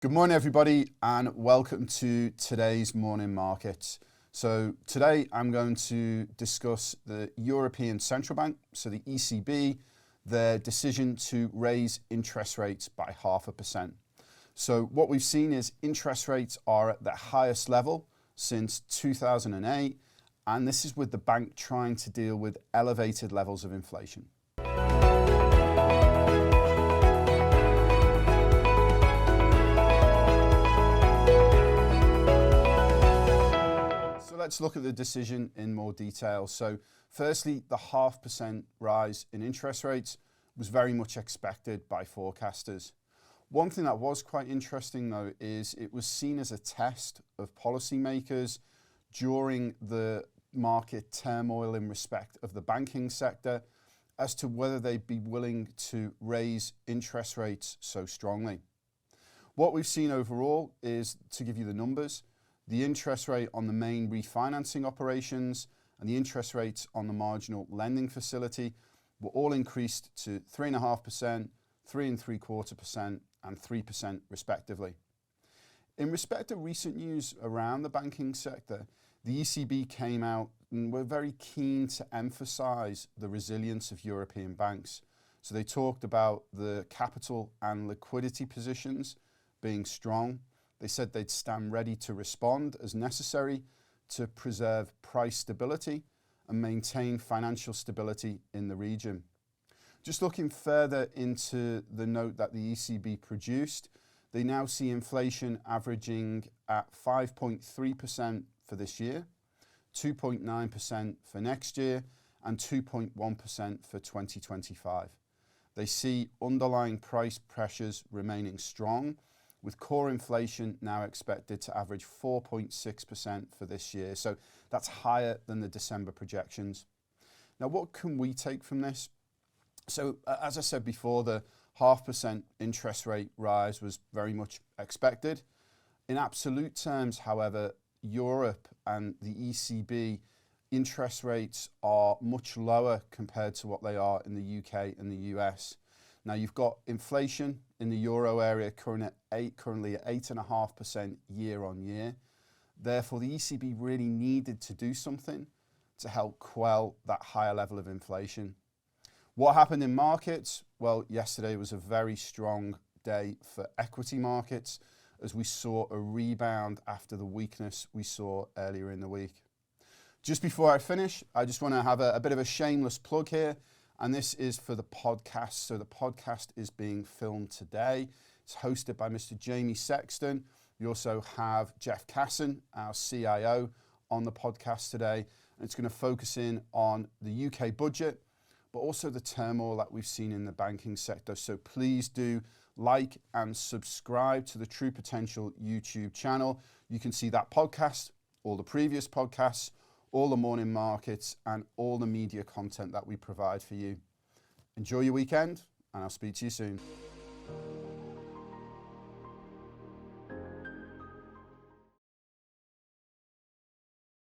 Good morning, everybody, and welcome to today's morning market. So today I'm going to discuss the European Central Bank, so the ECB, their decision to raise interest rates by 0.5%. So what we've seen is interest rates are at their highest level since 2008, and this is with the bank trying to deal with elevated levels of inflation. Let's look at the decision in more detail. So firstly, the 0.5% rise in interest rates was very much expected by forecasters. One thing that was quite interesting though is it was seen as a test of policymakers during the market turmoil in respect of the banking sector as to whether they'd be willing to raise interest rates so strongly. What we've seen overall is, to give you the numbers, the interest rate on the main refinancing operations and the interest rates on the marginal lending facility were all increased to 3.5%, 3.75%, and 3% respectively. In respect of recent news around the banking sector, the ECB came out and were very keen to emphasize the resilience of European banks. So they talked about the capital and liquidity positions being strong. They said they'd stand ready to respond as necessary to preserve price stability and maintain financial stability in the region. Just looking further into the note that the ECB produced, they now see inflation averaging at 5.3% for this year, 2.9% for next year, and 2.1% for 2025. They see underlying price pressures remaining strong, with core inflation now expected to average 4.6% for this year. So that's higher than the December projections. Now, what can we take from this? So as I said before, the 0.5% interest rate rise was very much expected. In absolute terms, however, Europe and the ECB interest rates are much lower compared to what they are in the UK and the US. Now, you've got inflation in the euro area currently at 8.5% year on year. Therefore, the ECB really needed to do something to help quell that higher level of inflation. What happened in markets? Well, yesterday was a very strong day for equity markets as we saw a rebound after the weakness we saw earlier in the week. Just before I finish, I just want to have a bit of a shameless plug here. And this is for the podcast. So the podcast is being filmed today. It's hosted by Mr. Jamie Sexton. We also have Jeff Casson, our CIO, on the podcast today. And it's going to focus in on the UK budget, but also the turmoil that we've seen in the banking sector. So please do like and subscribe to the True Potential YouTube channel. You can see that podcast, all the previous podcasts, all the morning markets, and all the media content that we provide for you. Enjoy your weekend, and I'll speak to you soon.